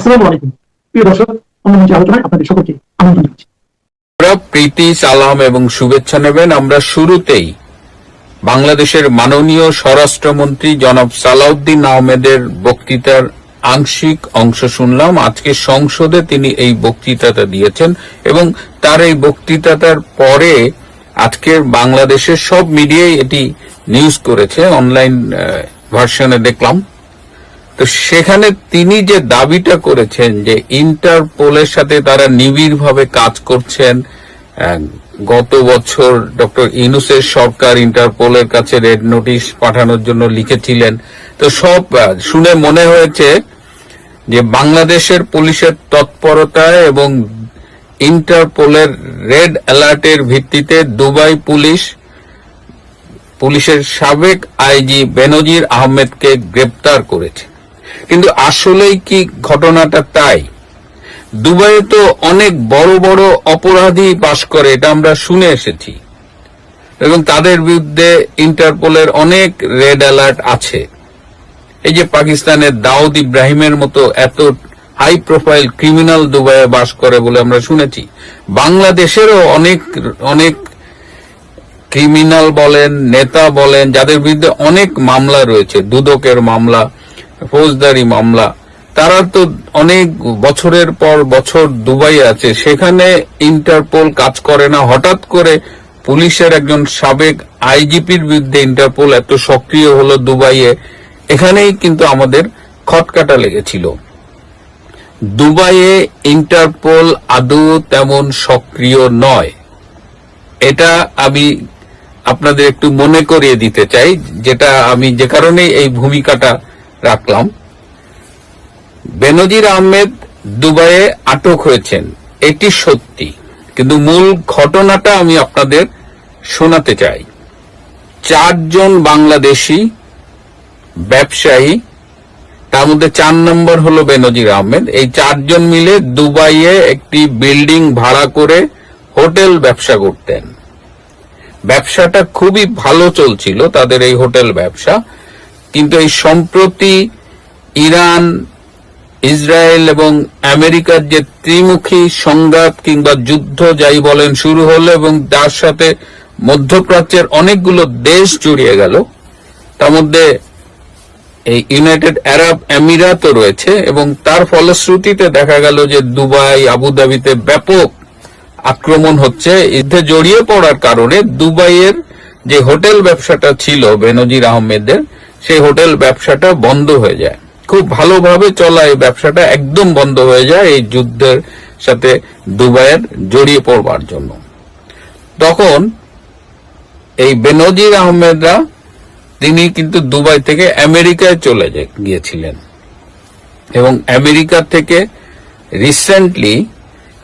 আসসালামু আলাইকুম প্রিয় দর্শক, অন্য আলোচনায় আপনাদের সকলকে আমন্ত্রণ জানাচ্ছি। প্রীতি সালাম এবং শুভেচ্ছা নেবেন। আমরা শুরুতেই বাংলাদেশের মাননীয় স্বরাষ্ট্রমন্ত্রী জনাব সালাউদ্দিন আহমেদের বক্তৃতার আংশিক অংশ শুনলাম। আজকে সংসদে তিনি এই বক্তৃতাটা দিয়েছেন এবং তার এই বক্তৃতাটার পরে আজকের বাংলাদেশের সব মিডিয়ায় এটি নিউজ করেছে, অনলাইন ভার্সনে দেখলাম। তো সেখানে তিনি যে দাবিটা করেছেন যে ইন্টারপোলের সাথে তারা নিবিড়ভাবে কাজ করছেন, গত বছর ডক্টর ইউনূসের সরকার ইন্টারপোলের কাছে রেড নোটিশ পাঠানোর জন্য লিখেছিলেন। তো সব শুনে মনে হয়েছে যে বাংলাদেশের পুলিশের তৎপরতা এবং ইন্টারপোলের রেড অ্যালার্টের ভিত্তিতে দুবাই পুলিশের সাবেক আইজি বেনজির আহমেদকে গ্রেপ্তার করেছে। কিন্তু আসলেই কি ঘটনাটা তাই? দুবাইয়ে তো অনেক বড় বড় অপরাধী বাস করে, এটা আমরা শুনে এসেছি, এবং তাদের বিরুদ্ধে ইন্টারপোলের অনেক রেড অ্যালার্ট আছে। এই যে পাকিস্তানের দাউদ ইব্রাহিমের মতো এত হাই প্রোফাইল ক্রিমিনাল দুবাইয়ে বাস করে বলে আমরা শুনেছি। বাংলাদেশেরও অনেক অনেক ক্রিমিনাল বলেন, নেতা বলেন, যাদের বিরুদ্ধে অনেক মামলা রয়েছে, দুদকের মামলা, ফৌজদারি মামলা, তারা তো অনেক বছরের পর বছর দুবাই আছে, সেখানে ইন্টারপোল কাজ করে না। হঠাৎ করে পুলিশের একজন সাবেক আইজিপির বিরুদ্ধে ইন্টারপোল এত সক্রিয় হলো দুবাইয়ে, এখানেই কিন্তু আমাদের খটকাটা লেগেছিল। দুবাইয়ে ইন্টারপোল আদৌ তেমন সক্রিয় নয়, এটা আমি আপনাদের একটু মনে করিয়ে দিতে চাই, যেটা আমি যে কারণে এই ভূমিকাটা রাখলাম। বেনজির আহমেদ দুবাইয়ে আটক হয়েছেন, এটি সত্যি, কিন্তু মূল ঘটনাটা আমি আপনাদের শোনাতে চাই। 4 জন বাংলাদেশি ব্যবসায়ী, তার মধ্যে 4 নম্বর হলো বেনজির আহমেদ, এই 4 জন মিলে দুবাইয়ে একটি বিল্ডিং ভাড়া করে হোটেল ব্যবসা করতেন। ব্যবসাটা খুবই ভালো চলছিল তাদের এই হোটেল ব্যবসা, কিন্তু এই সম্প্রতি ইরান, ইসরায়েল এবং আমেরিকার যে ত্রিমুখী সংঘাত কিংবা যুদ্ধ যাই বলেন শুরু হলো, এবং তার সাথে মধ্যপ্রাচ্যের অনেকগুলো দেশ জড়িয়ে গেল, তার মধ্যে এই ইউনাইটেড আরব আমিরাতও রয়েছে, এবং তার ফলশ্রুতিতে দেখা গেল যে দুবাই, আবুধাবিতে ব্যাপক আক্রমণ হচ্ছে। যুদ্ধে জড়িয়ে পড়ার কারণে দুবাইয়ের যে হোটেল ব্যবসাটা ছিল বেনজির আহমেদের, সেই হোটেল ব্যবসাটা বন্ধ হয়ে যায়। খুব ভালোভাবে চলা এই ব্যবসাটা একদম বন্ধ হয়ে যায় এই যুদ্ধের সাথে দুবাইয়ের জড়িয়ে পড়বার জন্য। তখন এই বেনজির আহমেদরা তিনি কিন্তু দুবাই থেকে আমেরিকায় চলে গিয়েছিলেন, এবং আমেরিকা থেকে রিসেন্টলি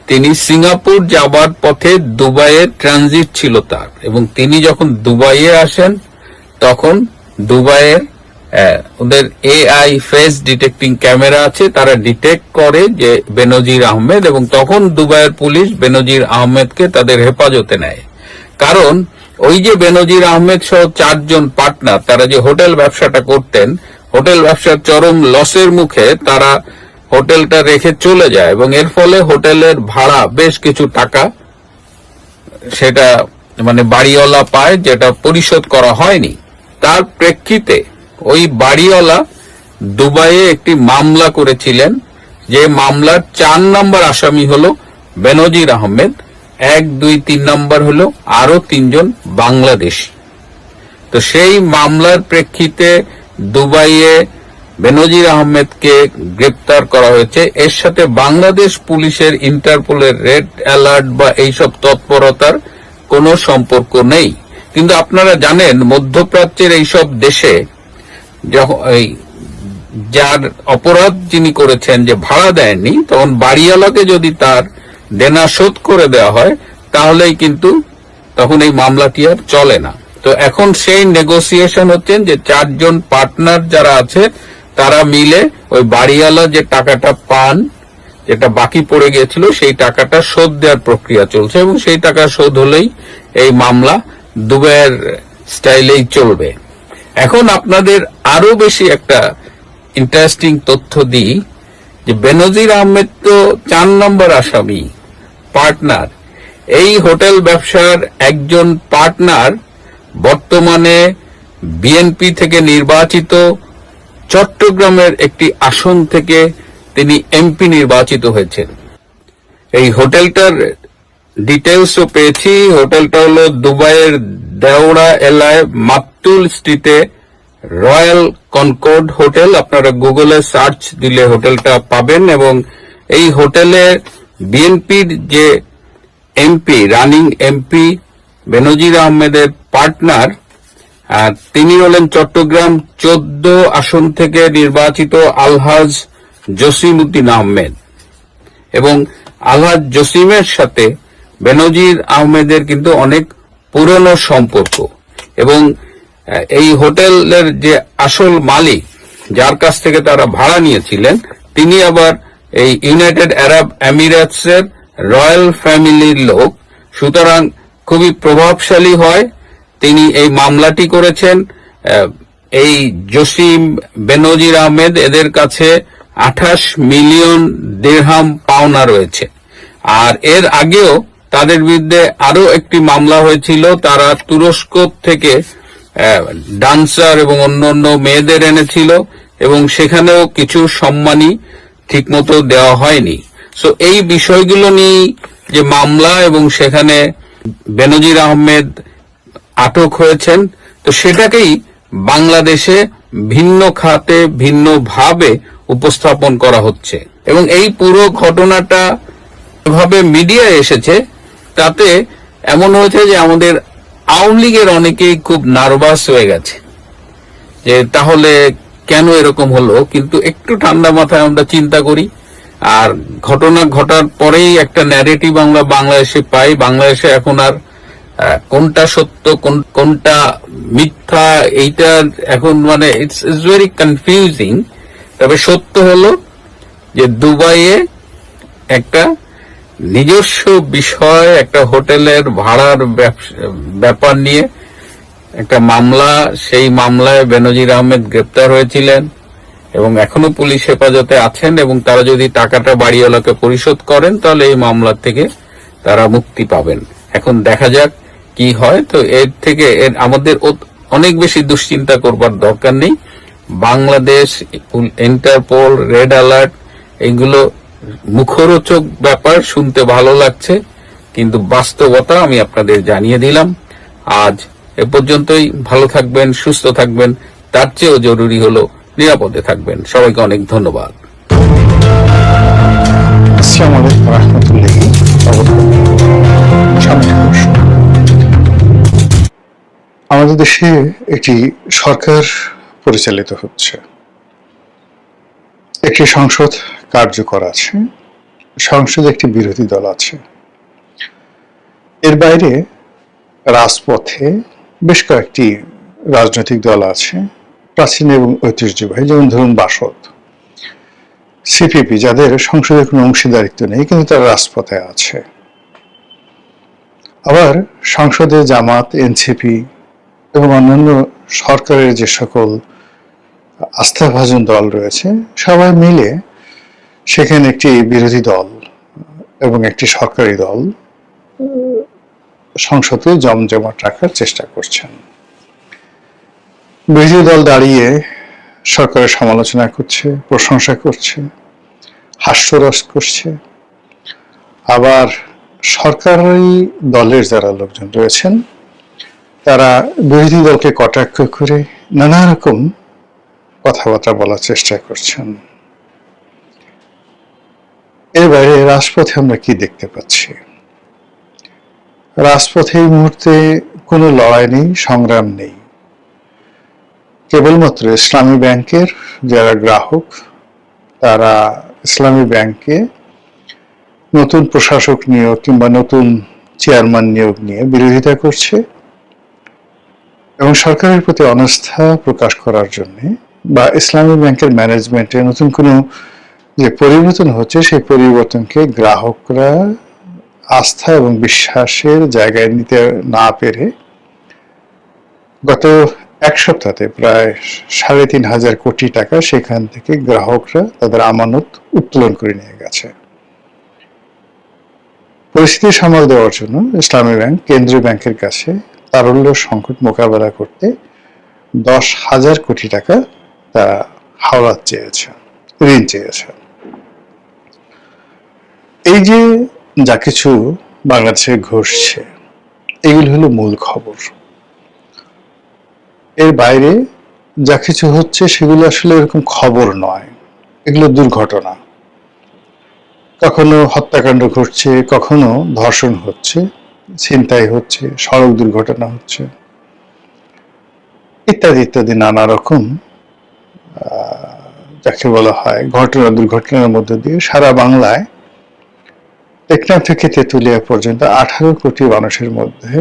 তিনি সিঙ্গাপুর যাবার পথে দুবাইয়ের ট্রানজিট ছিল তার, এবং তিনি যখন দুবাইয়ে আসেন তখন দুবাইয়ের ওদের এআই ফেস ডিটেক্টিং ক্যামেরা আছে, তারা ডিটেক্ট করে যে বেনজির আহমেদ, এবং তখন দুবাইয়ের পুলিশ বেনজির আহমেদকে তাদের হেফাজতে নেয়। কারণ ওই যে বেনজির আহমেদ সহ 4 জন পার্টনার, তারা যে হোটেল ব্যবসাটা করতেন, হোটেল ব্যবসার চরম লসের মুখে তারা হোটেলটা রেখে চলে যায়, এবং এর ফলে হোটেলের ভাড়া বেশ কিছু টাকা সেটা মানে বাড়িওয়ালা পায়, যেটা পরিশোধ করা হয়নি। তার প্রেক্ষিতে ওই বাড়িওয়ালা দুবাইয়ে একটি মামলা করেছিলেন, যে মামলার 4 নম্বর আসামি হলো বেনজির আহমেদ, 1, 2, 3 নম্বর হলো আরো 3 জন বাংলাদেশি। তো সেই মামলার প্রেক্ষিতে দুবাইয়ে বেনজির আহমেদকে গ্রেপ্তার করা হয়েছে। এর সাথে বাংলাদেশ পুলিশের ইন্টারপোলের রেড অ্যালার্ট বা এইসব তৎপরতার কোনো সম্পর্ক নেই। কিন্তু আপনারা জানেন মধ্যপ্রাচ্যের এইসব দেশে যার অপরাধ যিনি করেছেন যে ভাড়া দেননি, তখন বাড়িওয়ালাকে যদি তার দেনা শোধ করে দেওয়া হয় তাহলেই কিন্তু তখন এই মামলাটি আর চলে না। তো এখন সেই নেগোসিয়েশন হচ্ছেন যে 4 জন পার্টনার যারা আছে তারা মিলে ওই বাড়িওয়ালা যে টাকাটা পান, যেটা বাকি পড়ে গিয়েছিল, সেই টাকাটা শোধ দেওয়ার প্রক্রিয়া চলছে, এবং সেই টাকা শোধ হলেই এই মামলা দুবাইয়ের স্টাইলেই চলবে। এখন আপনাদের আরো বেশি একটা ইন্টারেস্টিং তথ্য দিই, যে বেনজির আহমেদ তো 4 নম্বর আসামি, পার্টনার। এই হোটেল ব্যবসার একজন পার্টনার বর্তমানে বিএনপি থেকে নির্বাচিত চট্টগ্রামের একটি আসন থেকে তিনি এমপি নির্বাচিত হয়েছেন। এই হোটেলটার ডিটেলসও পেয়েছি। হোটেলটা হলো দুবাইয়ের দেওড়া এলাকায় মাতুল স্ট্রিটে রয়্যাল কনকর্ড হোটেল। আপনারা গুগলে সার্চ দিলে হোটেলটা পাবেন। এবং এই হোটেলে বিএনপির যে এমপি, রানিং এমপি বেনজির আহমেদের পার্টনার, তিনি হলেন চট্টগ্রাম 14 আসন থেকে নির্বাচিত আলহাজ জসিম উদ্দিন আহমেদ। এবং আলহাজ জসিমের সাথে বেনজির আহমেদের কিন্তু অনেক পুরনো সম্পর্ক। এবং এই হোটেলের যে আসল মালিক, যার কাছ থেকে তারা ভাড়া নিয়েছিলেন, তিনি আবার এই ইউনাইটেড আরব এমিরেটসের রয়্যাল ফ্যামিলির লোক। সুতরাং খুবই প্রভাবশালী হয়। তিনি এই মামলাটি করেছেন। এই জসিম, বেনজির আহমেদ, এদের কাছে 28 মিলিয়ন দিরহাম পাওনা রয়েছে। আর এর আগেও তাদের বিরুদ্ধে আরো একটি মামলা হয়েছিল। তারা তুরস্ক থেকে ডান্সার এবং অন্যান্য মেয়েদের এনেছিল এবং সেখানেও কিছু সম্মানী ঠিকমতো দেওয়া হয়নি। সো এই বিষয়গুলো নিয়ে যে মামলা এবং সেখানে বেনজির আহমেদ আটক হয়েছেন, তো সেটাকেই বাংলাদেশে ভিন্ন খাতে ভিন্নভাবে উপস্থাপন করা হচ্ছে। এবং এই পুরো ঘটনাটা যেভাবে মিডিয়ায় এসেছে, তাতে এমন হয়েছে যে আমাদের আওয়ামী লীগের অনেকেই খুব নার্ভাস হয়ে গেছে যে তাহলে কেন এরকম হলো। কিন্তু একটু ঠান্ডা মাথায় আমরা চিন্তা করি, আর ঘটনা ঘটার পরেই একটা ন্যারেটিভ আমরা বাংলাদেশে পাই। বাংলাদেশে এখন আর কোনটা সত্য কোনটা মিথ্যা, এইটা এখন মানে ইটস ভেরি কনফিউজিং। তবে সত্য হলো যে দুবাইয়ে একটা নিজস্ব বিষয়, একটা হোটেলের ভাড়ার ব্যাপার নিয়ে একটা মামলা, সেই মামলায় বেনজির আহমেদ গ্রেপ্তার হয়েছিলেন এবং এখনো পুলিশ হেফাজতে আছেন। এবং তারা যদি টাকাটা বাড়িওয়ালাকে পরিশোধ করেন, তাহলে এই মামলা থেকে তারা মুক্তি পাবেন। এখন দেখা যাক কি হয়। তো এর থেকে আমাদের অনেক বেশি দুশ্চিন্তা করবার দরকার নেই। বাংলাদেশ, ইন্টারপোল, রেড অ্যালার্ট, এগুলো মুখরোচক ব্যাপার, শুনতে ভালো লাগছে, কিন্তু বাস্তবতা আমি আপনাদের জানিয়ে দিলাম। আজ এ পর্যন্তই। ভালো থাকবেন, সুস্থ থাকবেন, তার চেয়েও জরুরি হলো নিরাপদে থাকবেন। সবাইকে অনেক ধন্যবাদ। আসসালামু আলাইকুম রহমতুল্লাহি আমাদের দেশে একটি সরকার পরিচালিত হচ্ছে, একটি সংসদ কার্যকর আছে, সংসদে একটি বিরোধী দল আছে। এর বাইরে রাজপথে বেশ কয়েকটি রাজনৈতিক দল আছে, প্রাচীন এবং ঐতিহ্যবাহী, যেমন ধরুন বাসদ, সিপিপি, যাদের সংসদের কোনো অংশীদারিত্ব নেই কিন্তু তারা রাজপথে আছে। আবার সংসদে জামাত, এনসিপি এবং অন্যান্য সরকারের যে সকল আস্থাভাজন দল রয়েছে, সবাই মিলে সেখানে একটি বিরোধী দল এবং একটি সরকারি দল সংসদে জমজমাট রাখার চেষ্টা করছেন। বিরোধী দল দাঁড়িয়ে সরকারের সমালোচনা করছে, প্রশংসা করছে, হাস্যরস করছে। আবার সরকারি দলের যারা লোকজন রয়েছেন, তারা বিরোধী দলকে কটাক্ষ করে নানা রকম কথাবার্তা বলার চেষ্টা করছেন। এর বাইরে রাজপথে আমরা কি দেখতে পাচ্ছি? রাজপথে এই মুহূর্তে কোনো লড়াই নেই, সংগ্রাম নেই। কেবলমাত্র ইসলামী ব্যাংকের যারা গ্রাহক, তারা ইসলামী ব্যাংকে নতুন প্রশাসক নিয়োগ কিংবা নতুন চেয়ারম্যান নিয়োগ নিয়ে বিরোধিতা করছে এবং সরকারের প্রতি অনাস্থা প্রকাশ করার জন্য, বা ইসলামী ব্যাংকের ম্যানেজমেন্টে নতুন কোনো যে পরিবর্তন হচ্ছে, সেই পরিবর্তনকে গ্রাহকরা আস্থা এবং বিশ্বাসের জায়গায় নিতে না পেরে গত এক সপ্তাহে প্রায় 3,500 কোটি টাকা সেখান থেকে গ্রাহকরা তাদের আমানত উত্তোলন করে নিয়ে গেছে। পরিস্থিতি সামাল দেওয়ার জন্য ইসলামী ব্যাংক কেন্দ্রীয় ব্যাংকের কাছে তারল্য সংকট মোকাবেলা করতে 10,000 কোটি টাকা তারা হাওলাত চেয়েছে, ঋণ চেয়েছে। এই যে যা কিছু বাংলাদেশে ঘটছে, এগুলো হলো মূল খবর। এর বাইরে যা কিছু হচ্ছে সেগুলো আসলে এরকম খবর নয়, এগুলো দুর্ঘটনা। কখনো হত্যাকাণ্ড ঘটছে, কখনো ধর্ষণ হচ্ছে, ছিনতাই হচ্ছে, সড়ক দুর্ঘটনা হচ্ছে, ইত্যাদি ইত্যাদি নানা রকম যাকে বলা হয় ঘটনা দুর্ঘটনার মধ্যে দিয়ে সারা বাংলায় টেকনাফ থেকে তেঁতুলিয়া পর্যন্ত 18 কোটি মানুষের মধ্যে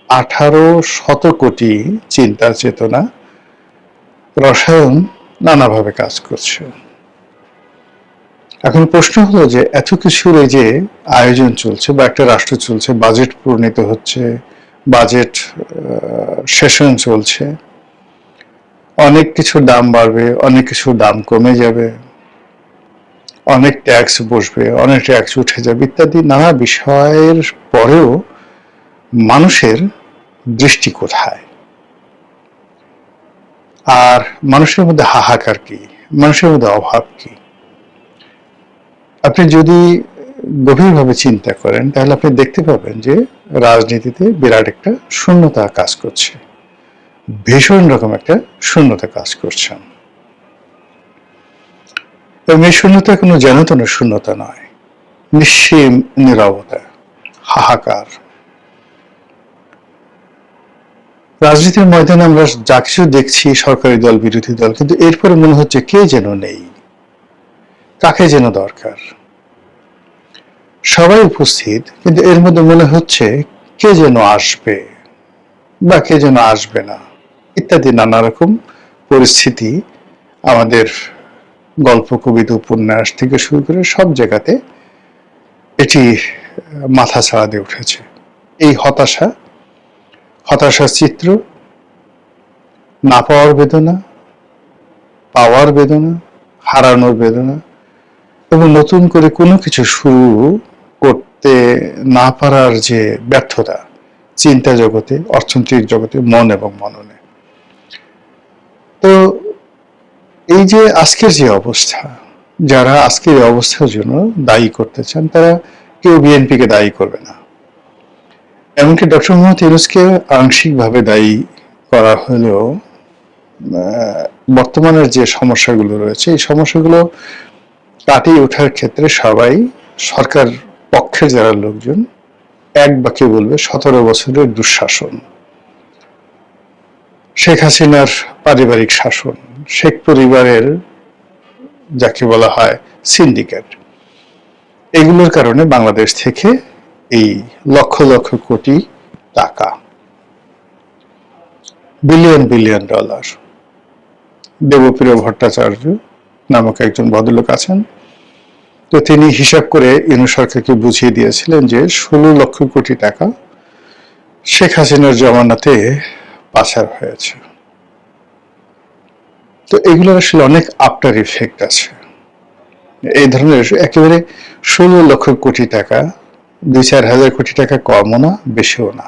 1800 কোটি চিন্তা চেতনা রসায়ন নানাভাবে কাজ করছে। এখন প্রশ্ন হলো যে এত কিছুর এই যে আয়োজন চলছে বা একটা রাষ্ট্র চলছে, বাজেট প্রণীত হচ্ছে, বাজেট সেশন চলছে, অনেক কিছুর দাম বাড়বে, অনেক কিছুর দাম কমে যাবে, অনেক ট্যাক্স বসবে, অনেক ট্যাক্স উঠে যাবে, ইত্যাদি নানা বিষয়ের পরেও মানুষের দৃষ্টি কোথায়? আর মানুষের মধ্যে হাহাকার কি, মানুষের মধ্যে অভাব কি? আপনি যদি গভীরভাবে চিন্তা করেন তাহলে আপনি দেখতে পাবেন যে রাজনীতিতে বিরাট একটা শূন্যতা কাজ করছে, ভীষণ রকম একটা শূন্যতা কাজ করছে। এবং এই শূন্যতা কোনো যেনতেন শূন্যতা নয়, নিঃসীম নীরবতা, হাহাকার। রাজনীতির ময়দানে আমরা যা কিছু দেখছি, সরকারি দল বিরোধী দল, কিন্তু এরপরে মনে হচ্ছে কে যেন নেই, কাকে যেন দরকার। সবাই উপস্থিত, কিন্তু এর মধ্যে মনে হচ্ছে কে যেন আসবে বা কে যেন আসবে না, ইত্যাদি নানা রকম পরিস্থিতি আমাদের গল্প, কবিতা, উপন্যাস থেকে শুরু করে সব জায়গাতে এটি মাথা ছাড়া দিয়ে উঠেছে। এই হতাশার চিত্র, না পাওয়ার বেদনা, পাওয়ার বেদনা, হারানোর বেদনা, এবং নতুন করে কোনো কিছু শুরু করতে না পারার যে ব্যর্থতা চিন্তা জগতে, অর্থনৈতিক জগতে, মন এবং মননে। তো এই যে আজকের যে অবস্থা, যারা আজকের এই অবস্থার জন্য দায়ী করতে চান তারা কেউ বিএনপিকে দায়ী করবে না। এমনকি ডক্টর মোহাম্মদ ইউনূসকে আংশিকভাবে দায়ী করা হলেও বর্তমানের যে সমস্যাগুলো রয়েছে এই সমস্যাগুলো কাটিয়ে ওঠার ক্ষেত্রে সবাই সরকার পক্ষের যারা লোকজন এক বাক্যে বলবে 17 বছরের দুঃশাসন, শেখ হাসিনার পারিবারিক শাসন, শেখ পরিবারের যাকে বলা হয় সিন্ডিকেট, এগুলোর কারণে বাংলাদেশ থেকে এই লক্ষ লক্ষ কোটি টাকা, billion billion dollar. Debapriya Bhattacharya নামক একজন ভদ্রলোক আছেন, তো তিনি হিসাব করে ইউনূস সরকারকে বুঝিয়ে দিয়েছিলেন যে 16 লক্ষ কোটি টাকা শেখ হাসিনার জমানাতে পাচার হয়েছে। তো এগুলোর আসলে অনেক আফটার ইফেক্ট আছে। এই ধরনের একেবারে 16 লক্ষ কোটি টাকা 2-4 হাজার কোটি টাকা কমও না, বেশিও না।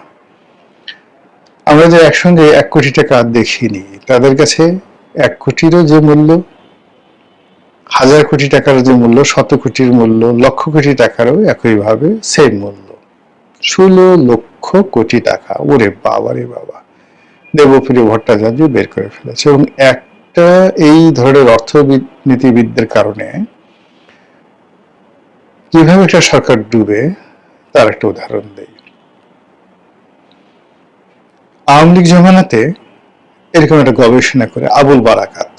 আমরা যে একসঙ্গে 1 কোটি টাকা দেখিনি, তাদের কাছে 1 কোটিরও যে মূল্য, 1000 কোটি টাকার যে মূল্য, 100 কোটির মূল্য, লক্ষ কোটি টাকারও একইভাবে সেম মূল্য, 16 লক্ষ কোটি টাকা। ওরে বাবা রে বাবা, দেবপ্রিয় ভট্টাচার্য বের করে ফেলেছে। এবং একটা এই ধরনের অর্থনীতিবিদদের কারণে কিভাবে একটা সরকার ডুবে তার একটা উদাহরণ দেই। আওয়ামী লীগ জমানাতে এরকম একটা গবেষণা করে আবুল বারাকাত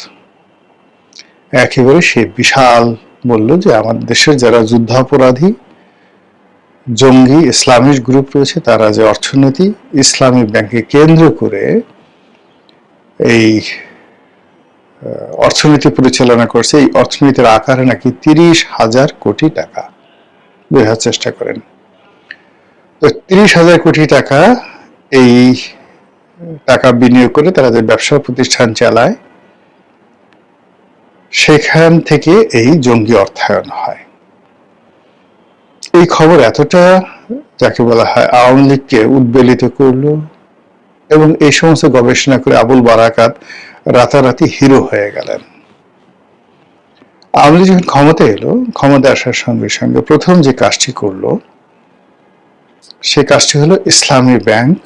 একেবারে সে বিশাল বলল যে আমাদের দেশের যারা যুদ্ধাপরাধী, জঙ্গি, ইসলামিক গ্রুপ রয়েছে, তারা যে অর্থনীতি ইসলামী ব্যাংকে কেন্দ্র করে এই অর্থনীতি পরিচালনা করছে, এই অর্থনীতির আকারে নাকি 30,000 কোটি টাকা। বোঝার চেষ্টা করেন তো 30,000 কোটি টাকা এই টাকা বিনিয়োগ করে তারা যে ব্যবসা প্রতিষ্ঠান চালায়, সেখান থেকে এই জঙ্গি অর্থায়ন হয়। এই খবর এতটা, যাকে বলা হয়, আওয়ামী লীগকে উদ্বেলিত করলো, এবং এই সমস্ত গবেষণা করে আবুল বারাকাত রাতারাতি হিরো হয়ে গেলেন। আওয়ামী লীগ যখন ক্ষমতা এলো, ক্ষমতা আসার সঙ্গে সঙ্গে প্রথম যে কাজটি করলো, সে কাজটি হলো ইসলামী ব্যাংক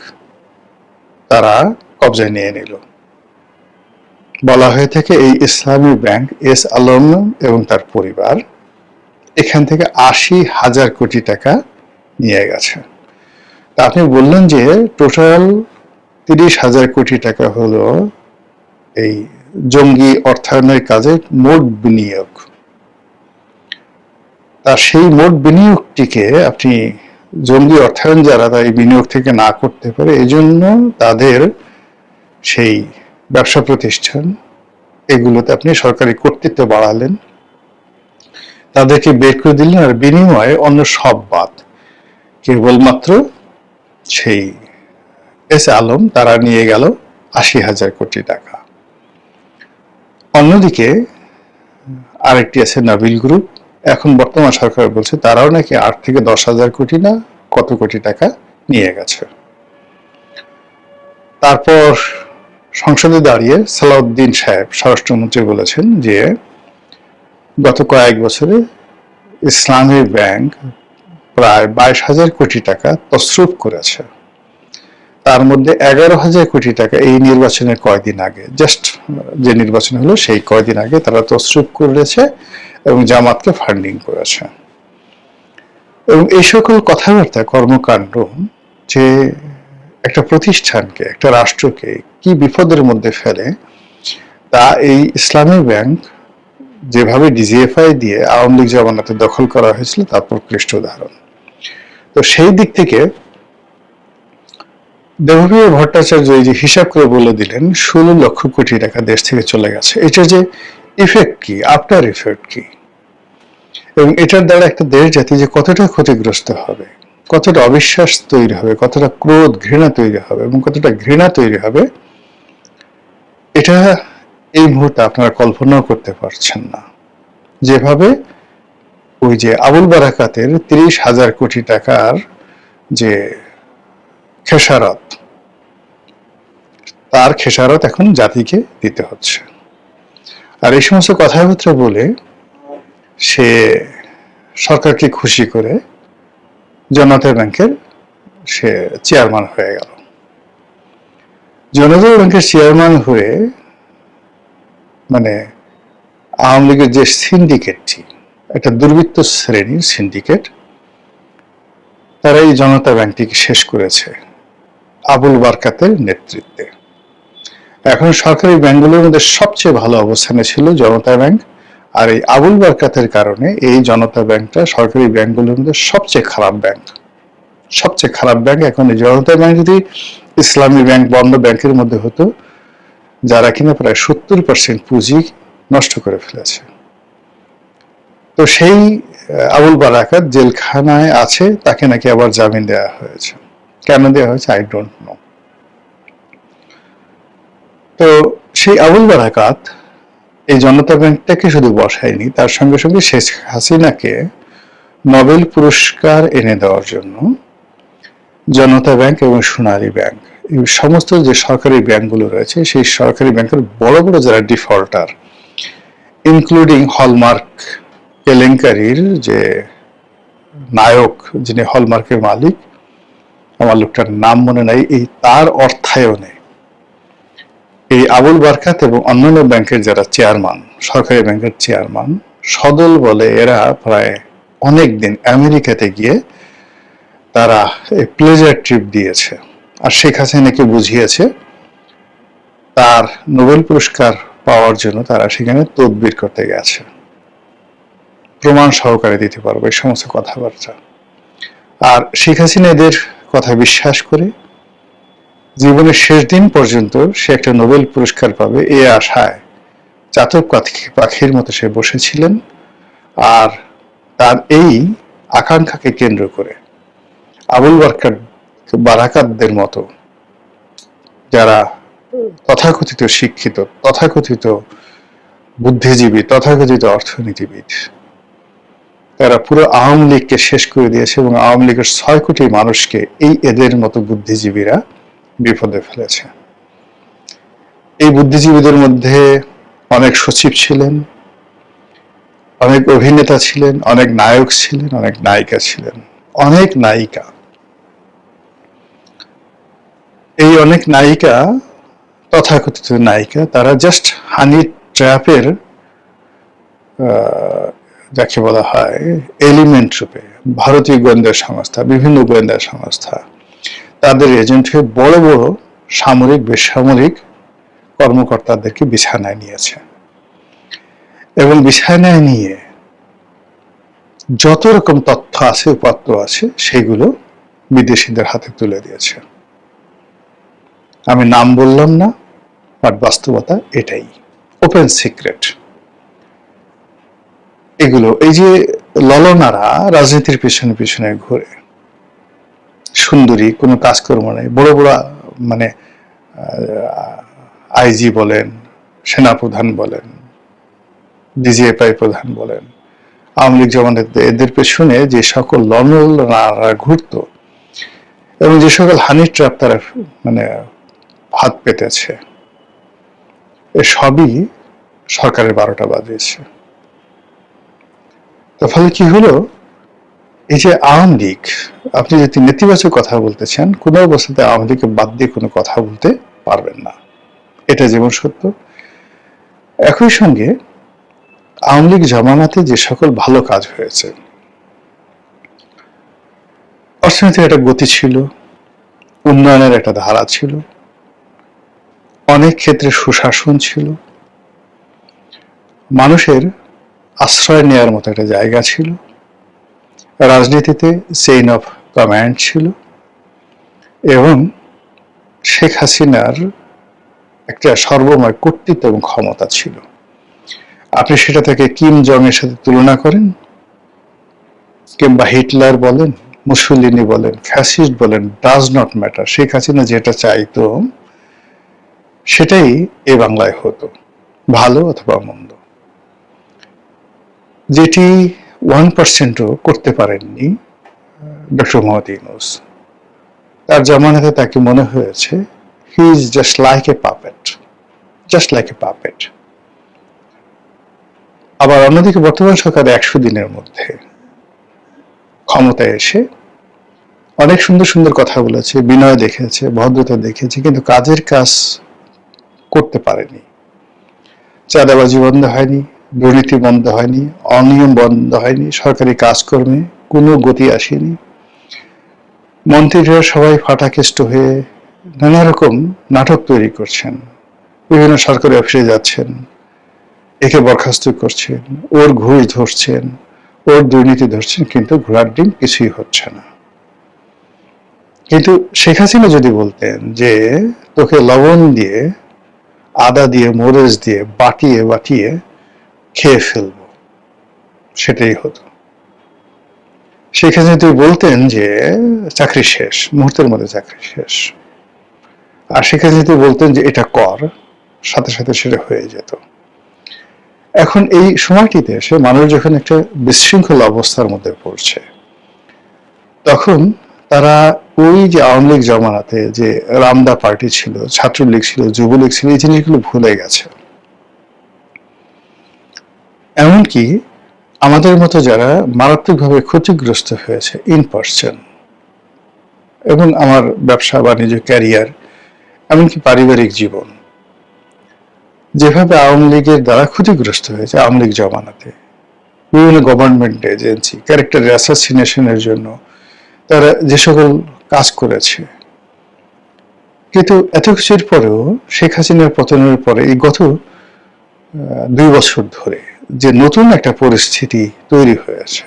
তারা কবজায় নিয়ে নিল। বলা হয়ে থাকে এই ইসলামী ব্যাংক এস আলম এবং তার পরিবার এখান থেকে ৮০,০০০ কোটি টাকা নিয়ে গেছে। তা আপনি বললেন যে টোটাল ৩০,০০০ কোটি টাকা হলো এই জঙ্গি অর্থায়নের কাজে মোট বিনিয়োগ। তার সেই মোট বিনিয়োগটিকে আপনি জঙ্গি অর্থায়ন যারা তাই বিনিয়োগ থেকে না করতে পারে, এই জন্য তাদের সেই ব্যবসা প্রতিষ্ঠান এগুলোতে আপনি সরকারি কর্তৃত্ব বাড়ালেন, তাদেরকে বের করে দিলেন, আর বিনিময়ে অন্য সব বাদ, কেবলমাত্র সেই এস আলম তারা নিয়ে গেল ৮০,০০০ কোটি টাকা। অন্যদিকে আরেকটি আছে নাবিল গ্রুপ, এখন বর্তমান সরকার বলছে তারাও নাকি ৮ থেকে ১০,০০০ কোটি না কত কোটি টাকা নিয়ে গেছে। তারপর সংসদে দাঁড়িয়ে সালাউদ্দিন সাহেব স্বরাষ্ট্রমন্ত্রী বলেছেন যে গত কয়েক বছরে ইসলামী ব্যাংক প্রায় ২২,০০০ কোটি টাকা তসরুপ করেছে, তার মধ্যে ১১,০০০ কোটি টাকা এই নির্বাচনের কয়েকদিন আগে, জাস্ট যে নির্বাচন হলো সেই কয়েকদিন আগে তারা তসরুপ করেছে এবং জামাতকে ফান্ডিং করেছে। এবং এই সকল কথাবার্তা, কর্মকাণ্ড যে একটা প্রতিষ্ঠানকে, একটা রাষ্ট্রকে কি বিপদের মধ্যে ফেলে, তা এই ইসলামী ব্যাংক যেভাবে ডিজিএফআই দিয়ে আওয়ামী লীগ জামানাতে দখল করা হয়েছিল তার প্রকৃষ্ট উদাহরণ। তো সেই দিক থেকে দেবপ্রিয় ভট্টাচার্য এই যে হিসাব করে বলে দিলেন ১৬ লক্ষ কোটি টাকা দেশ থেকে চলে গেছে, এটা যে ইফেক্ট কি, আফটার ইফেক্ট কি, এবং এটার দ্বারা একটা দেশ জাতি যে কতটা ক্ষতিগ্রস্ত হবে, কতটা অবিশ্বাস তৈরি হবে, কতটা ক্রোধ ঘৃণা তৈরি হবে, এবং কতটা ঘৃণা তৈরি হবে, এটা এই মুহূর্তে আপনারা কল্পনাও করতে পারছেন না। যেভাবে ওই যে আবুল বারাকাতের ৩০,০০০ কোটি টাকার যে খেসারত, তার খেসারত এখন জাতিকে দিতে হচ্ছে। আর এই সমস্ত কথাবার্তা বলে সে সরকারকে খুশি করে জনতা ব্যাংকের সে চেয়ারম্যান হয়ে গেল। জনতা ব্যাংকের চেয়ারম্যান হয়ে মানে আওয়ামী লীগের যে সিন্ডিকেটটি, একটা দুর্বৃত্ত শ্রেণীর সিন্ডিকেট, তারা এই জনতা ব্যাংকটিকে শেষ করেছে আবুল বারকাতের নেতৃত্বে। এখন সরকারি ব্যাংকগুলোর মধ্যে সবচেয়ে ভালো অবস্থানে ছিল জনতা ব্যাংক, আর এই আবুল বারকাতের কারণে এই জনতা ব্যাংকটা সরকারি ব্যাংকগুলোর মধ্যে সবচেয়ে খারাপ ব্যাংক। সবচেয়ে খারাপ ব্যাংক এখন এই জনতা ব্যাংক যদি ইসলামী ব্যাংক বন্ধ ব্যাংকের মধ্যে হতো, যারা কিনা প্রায় ৭০% পুঁজি নষ্ট করে ফেলেছে। তো সেই আবুল বারাকাত জেলখানায় আছে, তাকে নাকি আবার জামিন দেওয়া হয়েছে। কেন দেওয়া হয়েছে আই ডোন্ট নো। তো সেই আবুল বারাকাত এই জনতা ব্যাংকটাকে শুধু বসায়নি, তার সঙ্গে সঙ্গে শেখ হাসিনাকে নোবেল পুরস্কার এনে দেওয়ার জন্য জনতা ব্যাংক এবং সোনালী ব্যাংক, এই সমস্ত যে সরকারি ব্যাংকগুলো রয়েছে, সেই সরকারি ব্যাংকের বড় বড় যারা ডিফল্টার, ইনক্লুডিং হলমার্ক কেলেঙ্কারির যে নায়ক, যিনি হলমার্কের মালিক, আমার লোকটার নাম মনে নাই, এই তার অর্থায়নে এই আবুল বারকাত এবং অন্যান্য ব্যাংকের যারা চেয়ারম্যান, সরকারি ব্যাংকের চেয়ারম্যান, সদল বলে এরা প্রায় অনেক দিন আমেরিকাতে গিয়ে তারা এই প্লেজার ট্রিপ দিয়েছে, আর শেখ হাসিনাকে বুঝিয়েছে তার নোবেল পুরস্কার পাওয়ার জন্য তারা সেখানে তদবির করতে গেছে। প্রমাণ সহকারে দিতে পারবে এই সমস্ত কথাবার্তা। আর শেখ হাসিনা এদের কথা বিশ্বাস করে জীবনের শেষ দিন পর্যন্ত সে একটা নোবেল পুরস্কার পাবে এই আশায় চাতক পাখির মতো সে বসেছিলেন। আর তার এই আকাঙ্ক্ষাকে কেন্দ্র করে আবুল বারাকাতদের মতো যারা তথাকথিত শিক্ষিত, তথাকথিত বুদ্ধিজীবী, তথাকথিত অর্থনীতিবিদ, তারা পুরো আওয়ামী লীগকে শেষ করে দিয়েছে এবং আওয়ামী লীগের 6 কোটি মানুষকে এই এদের মতো বুদ্ধিজীবীরা বিপদে ফেলেছে। এই বুদ্ধিজীবীদের মধ্যে অনেক সচিব ছিলেন, অনেক অভিনেতা ছিলেন, অনেক নায়ক ছিলেন, অনেক নায়িকা ছিলেন, অনেক নায়িকা। এই অনেক নায়িকা, তথাকথিত নায়িকা, তারা জাস্ট হানি ট্র্যাপের যাকে বলা হয় এলিমেন্ট রূপে ভারতীয় গোয়েন্দা সংস্থা, বিভিন্ন গোয়েন্দা সংস্থা তাদের এজেন্ট হয়ে বড় বড় সামরিক বেসামরিক কর্মকর্তাদেরকে বিছানায় নিয়েছে এবং বিছানায় নিয়ে যত রকম তথ্য আছে, উপাত্ত আছে, সেগুলো বিদেশিদের হাতে তুলে দিয়েছে। আমি নাম বললাম না, বাট বাস্তবতা এটাই, ওপেন সিক্রেট। এগুলো এই যে ললনারা রাজনীতির পিছনে পিছনে ঘুরে, সুন্দরী, কোনো কাজকর্ম নেই, বড় বড় মানে আইজি বলেন, সেনাপ্রধান বলেন, ডিজিএফআই প্রধান বলেন, আওয়ামী লীগ জমানাতে এদের পেছনে যে সকল ললনারা ঘুরত এবং যে সকল হানি ট্র্যাপ তারা মানে হাত পেতেছে, সবই সরকারের 12টা বাজিয়েছে। তার ফলে কি হলো, এই যে আওয়ামী লীগ, আপনি যদি নেতিবাচক কথা বলতে চান, কোনো অবস্থাতে আওয়ামী লীগকে বাদ দিয়ে কোনো কথা বলতে পারবেন না, এটা যেমন সত্য। একই সঙ্গে আওয়ামী লীগ জমানাতে যে সকল ভালো কাজ হয়েছে, অর্থনীতির একটা গতি ছিল, উন্নয়নের একটা ধারা ছিল, অনেক ক্ষেত্রে সুশাসন ছিল, মানুষের আশ্রয় নেওয়ার মতো একটা জায়গা ছিল, রাজনীতিতে চেইন অফ কমান্ড ছিল এবং শেখ হাসিনার একটা সর্বময় কর্তৃত্ব এবং ক্ষমতা ছিল। আপনি সেটা থেকে কিম জং এর সাথে তুলনা করেন, কিংবা হিটলার বলেন, মুসলিনি বলেন, ফ্যাসিস্ট বলেন, does not matter. Sheikh Hasina যেটা চাইতো সেটাই এ বাংলায় হতো, ভালো অথবা মন্দ। যেটি 1%ও করতে পারেননি ডক্টর মোহাম্মদ ইউনূস। তার জামানাতে তাকে মনে হয়েছে he is just like a puppet, just like a puppet. আবার অন্যদিকে বর্তমান সরকার 100 দিনের মধ্যে ক্ষমতায় এসে অনেক সুন্দর সুন্দর কথা বলেছে, বিনয় দেখেছে, ভদ্রতা দেখেছে, কিন্তু কাজের কাজ করতে পারেনি। চাঁদাবাজি বন্ধ হয়নি, দুর্নীতি বন্ধ হয়নি, অনিয়ম বন্ধ হয়নি, সরকারি কাজকর্মে কোনো গতি আসেনি। মন্ত্রীরা সবাই ফাটাকেষ্ট হয়ে নানা রকম নাটক তৈরি করছেন, বিভিন্ন সরকারি অফিসে যাচ্ছেন, একে বরখাস্ত করছেন, ওর ঘুষ ধরছেন, ওর দুর্নীতি ধরছেন, কিন্তু ঘোড়ার ডিম কিছুই হচ্ছে না। কিন্তু শেখ হাসিনা যদি বলতেন যে তোকে লবণ দিয়ে, আদা দিয়ে, মরিচ দিয়ে বাটিয়ে বাটিয়ে খেয়ে ফেলবো, সেটাই হতো। শেখ হাসিনা তিনি বলতেন যে চাকরি শেষ, মুহূর্তের মধ্যে চাকরি শেষ। আর শেখ হাসিনা তিনি বলতেন যে এটা কর, সাথে সাথে সেটা হয়ে যেত। এখন এই সময়টিতে এসে মানুষ যখন একটা বিশৃঙ্খল অবস্থার মধ্যে পড়ছে, তখন তারা ওই যে আওয়ামী লীগ জমানাতে যে রামদা পার্টি ছিল, ছাত্রলীগ ছিল, যুবলীগ ছিল, এই জিনিসগুলো ভুলে গেছে। এমনকি আমাদের মতো যারা মারাত্মকভাবে ক্ষতিগ্রস্ত হয়েছে ইন পার্সন, এবং আমার ব্যবসা বাণিজ্য, ক্যারিয়ার, এমনকি পারিবারিক জীবন, যেভাবে আওয়ামী লীগের দ্বারা ক্ষতিগ্রস্ত হয়েছে, আওয়ামী লীগ জমানাতে বিভিন্ন গভর্নমেন্ট এজেন্সি ক্যারেক্টার অ্যাসাসিনেশনের জন্য তারা যে সকল কাজ করেছে, কিন্তু এত কিছুর পরেও শেখ হাসিনার পতনের পরে এই গত 2 বছর ধরে যে নতুন একটা পরিস্থিতি তৈরি হয়েছে,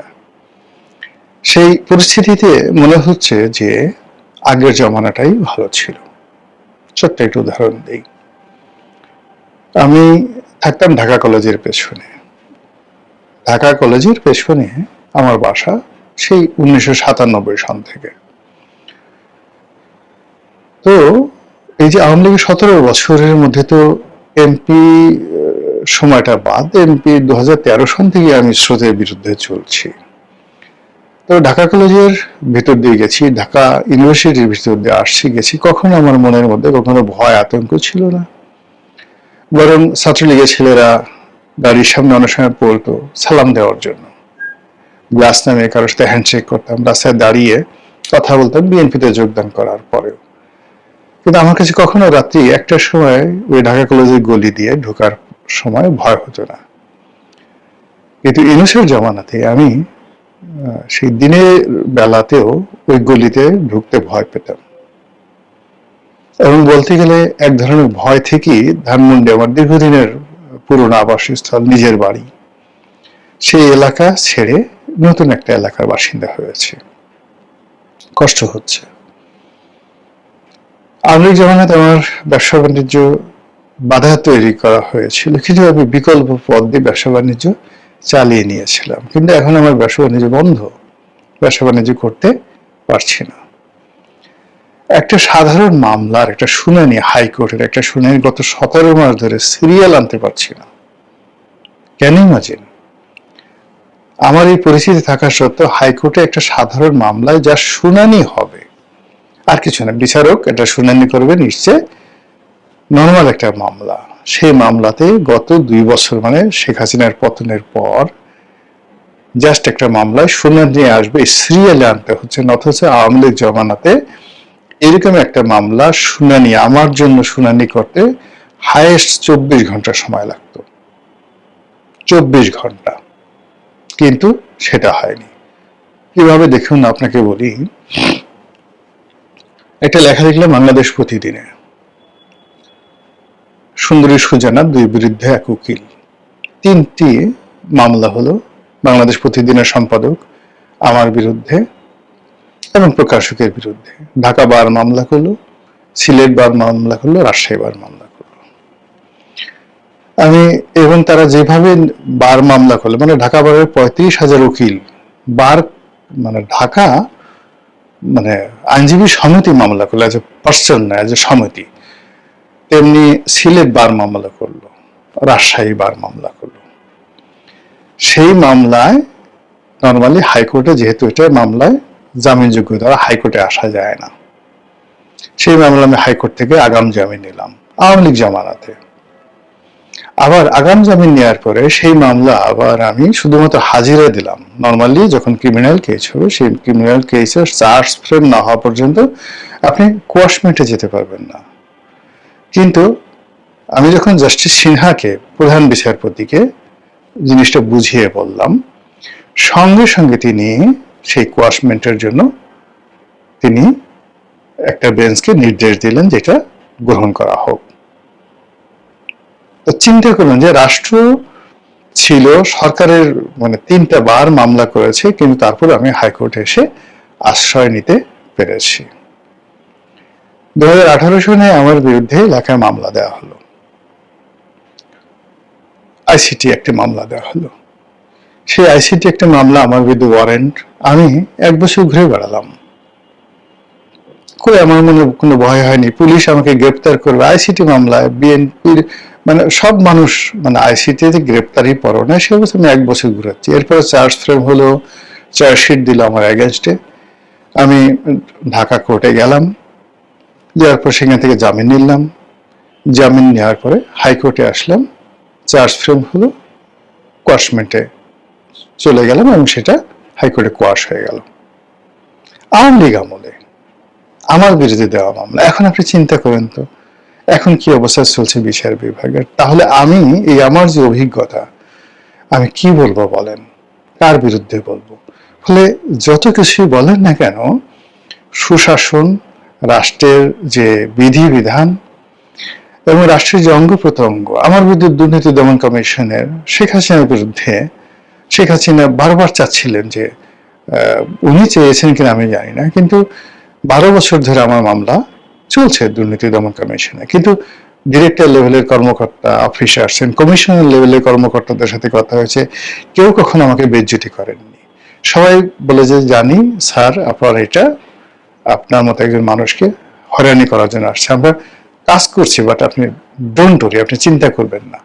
সেই পরিস্থিতিতে মনে হচ্ছে যে আগের জমানাটাই ভালো ছিল। ছোট্ট একটু উদাহরণ দিই। আমি থাকতাম ঢাকা কলেজের পেছনে। ঢাকা কলেজের পেছনে আমার বাসা, সেই 1997 সন থেকে। তো এই যে আওয়ামী লীগের 17 বছরের মধ্যে তো এমপি সময়টা বাদ, এমপি 2013 সন থেকে আমি স্রোতের বিরুদ্ধে চলছি। তো ঢাকা কলেজের ভেতর দিয়ে গেছি, ঢাকা ইউনিভার্সিটির ভিতর দিয়ে আসছি গেছি, কখনো আমার মনের মধ্যে কখনো ভয় আতঙ্ক ছিল না। বরং ছাত্রলীগের ছেলেরা গাড়ির সামনে অনেক সময় পড়তো সালাম দেওয়ার জন্য, গ্লাস নামে কারোর সাথে হ্যান্ডশেক করতাম, রাস্তায় দাঁড়িয়ে কথা বলতাম বিএনপিতে যোগদান করার পরেও। কিন্তু আমার কাছে কখনো রাত্রি 1টার সময় ওই ঢাকা কলেজের গলি দিয়ে ঢোকার সময় ভয় হতো না। কিন্তু ইউনূসের জমানাতে আমি সেই দিনের বেলাতেও ওই গলিতে ঢুকতে ভয় পেতাম, এবং বলতে গেলে এক ধরনের ভয় থেকেই ধানমন্ডি আমার দীর্ঘদিনের পুরনো আবাসস্থল, নিজের বাড়ি, সেই এলাকা ছেড়ে নতুন একটা এলাকার বাসিন্দা হয়েছে। কষ্ট হচ্ছে। আওয়ামী লীগ জমানাতে আমার ব্যবসা বাণিজ্য বাধা তৈরি করা হয়েছিল, কিন্তু আমি বিকল্প পথ দিয়ে ব্যবসা বাণিজ্য চালিয়ে নিয়েছিলাম। কিন্তু এখন আমার ব্যবসা বাণিজ্য বন্ধ, ব্যবসা বাণিজ্য করতে পারছি না। একটা সাধারণ মামলার একটা শুনানি, হাইকোর্টের একটা শুনানি গত 17 মাস ধরে সিরিয়াল আনতে পারছি না। কেন ইমাজিন? আমার এই পরিস্থিতি থাকা সত্ত্বেও হাইকোর্টে একটা সাধারণ মামলায় যা শুনানি হবে, আর কিছু না, বিচারক এটা শুনানি করবে, নিশ্চয় নর্মাল একটা মামলা। সেই মামলাতে গত 2 বছর মানে শেখ হাসিনার পতনের পর জাস্ট একটা মামলায় শুনানি আসবে, সিরিয়ালে আনতে হচ্ছে। অথচ আওয়ামী লীগ জমানাতে এরকম একটা মামলা শুনানি, আমার জন্য শুনানি করতে হাইয়েস্ট 24 ঘন্টা সময় লাগতো, 24 ঘন্টা। কিন্তু সেটা হয়নি। কিভাবে দেখুন, আপনাকে বলি, একটা লেখা লিখলাম বাংলাদেশ প্রতিদিনে, সুন্দরী সুজানা 2 বিরুদ্ধে 1 উকিল। 3টি মামলা হলো বাংলাদেশ প্রতিদিনের সম্পাদক, আমার বিরুদ্ধে এবং প্রকাশকের বিরুদ্ধে। ঢাকা বার মামলা করলো, সিলেট বার মামলা করলো, রাজশাহী বার মামলা করলো। আমি এবং তারা যেভাবে বার মামলা করলো, মানে ঢাকা বারের 35,000 উকিল বার, মানে ঢাকা মানে আইনজীবী সমিতি মামলা করলো, এজ এ পার্সন না, এজ এ সমিতি। তেমনি সিলেট বার মামলা করলো, রাজশাহী বার মামলা করলো। সেই মামলায় নর্মালি হাইকোর্টে, যেহেতু এটা মামলায় জামিনযোগ্য দ্বারা হাইকোর্টে আসা যায় না, সেই মামলা আমি হাইকোর্ট থেকে আগাম জামিন নিলাম আওয়ামী লীগ জামানাতে। আবার আগাম জামিন নেওয়ার পরে সেই মামলা আবার আমি শুধুমাত্র হাজিরা দিলাম। নর্মালি যখন ক্রিমিনাল কেস হবে, সেই ক্রিমিনাল কেসের চার্জ ফ্রেম না হওয়া পর্যন্ত আপনি কোয়াশমেন্টে যেতে পারবেন না। কিন্তু আমি যখন জাস্টিস সিনহাকে, প্রধান বিচারপতিকে জিনিসটা বুঝিয়ে বললাম, সঙ্গে সঙ্গে তিনি সেই কোয়াশমেন্টের জন্য তিনি একটা বেঞ্চকে নির্দেশ দিলেন যেটা গ্রহণ করা হোক। তো চিন্তা করুন যে রাষ্ট্র ছিল, সরকারের মানে 3টা বার মামলা করেছে, কিন্তু তারপর আমি হাইকোর্টে এসে আশ্রয় নিতে পেরেছি। 2018 সনে আমার বিরুদ্ধে লেখায় মামলা দেওয়া হলো, আইসিটি একটা মামলা দেওয়া হলো। সেই আইসিটি একটা মামলা, আমার বিরুদ্ধে ওয়ারেন্ট, আমি 1 বছর ঘুরে বেড়ালাম, করে আমার মনে কোনো ভয় হয়নি পুলিশ আমাকে গ্রেপ্তার করবে। আইসিটি মামলায় বিএনপির মানে সব মানুষ মানে আইসিটিতে গ্রেপ্তারই পড়ো না, সে অবস্থা আমি 1 বছর ঘুরাচ্ছি। এরপরে চার্জ ফ্রেম হলো, চার্জশিট দিল আমার এগেনস্টে। আমি ঢাকা কোর্টে গেলাম, যাওয়ার পর সেখান থেকে জামিন নিলাম। জামিন নেওয়ার পরে হাইকোর্টে আসলাম, চার্জ ফ্রেম হলো, কোয়াশমেন্টে চলে গেলাম এবং সেটা হাইকোর্টে কোয়াশ হয়ে গেল। আওয়ামী লীগ আমলে আমার বিরুদ্ধে দেওয়া মামলা। এখন আপনি চিন্তা করেন তো এখন কি অবস্থা চলছে বিচার বিভাগের। তাহলে আমি এই আমার যে অভিজ্ঞতা, আমি কি বলবো বলেন, কার বিরুদ্ধে বলবো? ফলে যত কিছুই বলেন না কেন, সুশাসন, রাষ্ট্রের যে বিধিবিধান এবং রাষ্ট্রের যে অঙ্গ প্রত্যঙ্গ, আমার বিরুদ্ধে দুর্নীতি দমন কমিশনের শেখ হাসিনার বিরুদ্ধে, শেখ হাসিনা বারবার চাচ্ছিলেন যে, উনি চেয়েছেন কিনা আমি জানি না, কিন্তু 12 বছর ধরে আমার মামলা চলছে দুর্নীতি দমন কমিশনে। কিন্তু ডিরেক্টর লেভেলের কর্মকর্তা, অফিসার, কমিশনার লেভেলের কর্মকর্তাদের সাথে কথা হয়েছে, কেউ কখনো আমাকে বেজ্জতি করেননি। সবাই বলে যে, জানি স্যার আপনার এটা আপনার মতো একজন মানুষকে হয়রানি করার জন্য আসছে, আমরা কাজ করছে, বাট আপনি ডোন্ট ওরি, আপনি চিন্তা করবেন না।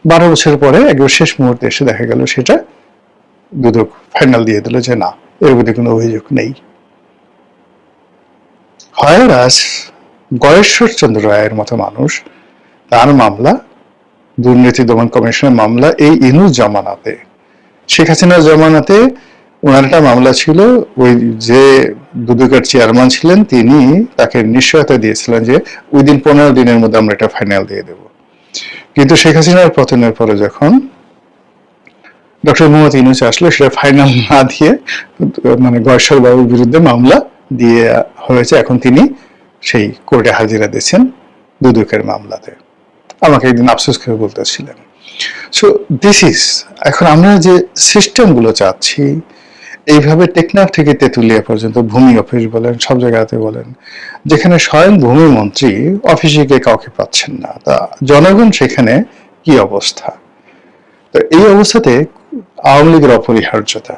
12 বছর পরে একবার শেষ মুহূর্তে এসে দেখা গেল সেটা দুদক ফাইনাল দিয়ে দিল যে না, এর মধ্যে কোনো অভিযোগ নেই। হয়রাজ গয়েশ্বর চন্দ্র রায়ের মতো মানুষ, তার মামলা, দুর্নীতি দমন কমিশনের মামলা, এই ইনুস জামানাতে, শেখ হাসিনার জামানাতে ওনার একটা মামলা ছিল, ওই যে দুদকের চেয়ারম্যান ছিলেন তিনি তাকে নিশ্চয়তা দিয়েছিলেন যে উইদিন 15 দিনের মধ্যে আমরা এটা ফাইনাল দিয়ে দেব। কিন্তু শেখ হাসিনার পতনের পরে যখন ডক্টর মোহাম্মদ ইউনূস আসলো, সেটা ফাইনাল না দিয়ে মানে গয়েশ্বর বাবুর বিরুদ্ধে মামলা দিয়ে হয়েছে। এখন তিনি সেই কোর্টে হাজিরা দিচ্ছেন দুদকের মামলাতে। আমাকে একদিন আফসোস করে বলতেছিলেন। সো দিস ইজ, এখন আমরা যে সিস্টেমগুলো চাচ্ছি, এইভাবে টেকনাফ থেকে তেঁতুলিয়া পর্যন্ত ভূমি অফিস বলেন, সব জায়গাতে বলেন, যেখানে স্বয়ং ভূমি মন্ত্রী অফিসে গিয়ে কাউকে পাচ্ছেন না, তা জনগণ সেখানে কি অবস্থা? তো এই অবস্থাতে আওয়ামী লীগের অপরিহার্যতা,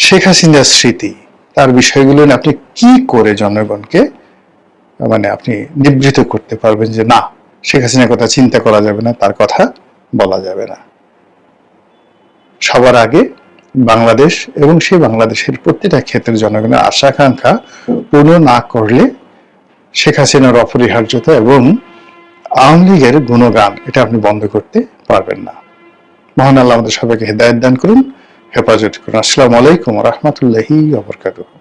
শেখ হাসিনার স্মৃতি, তার বিষয়গুলো নিয়ে আপনি কি করে জনগণকে মানে আপনি নিবৃত করতে পারবেন যে না, শেখ হাসিনার কথা চিন্তা করা যাবে না, তার কথা বলা যাবে না। সবার আগে বাংলাদেশ এবং সেই বাংলাদেশের প্রতিটা ক্ষেত্রে জনগণের আশা আকাঙ্ক্ষা পূর্ণ না করলে শেখ হাসিনার অপরিহার্যতা এবং আওয়ামী লীগের গুণগান এটা আপনি বন্ধ করতে পারবেন না। মহান আল্লাহ আমাদের সবাইকে হেদায়েত দান করুন, হেফাজত করুন। আসসালামু আলাইকুম ওয়া রাহমাতুল্লাহি ওয়া বারাকাতুহু।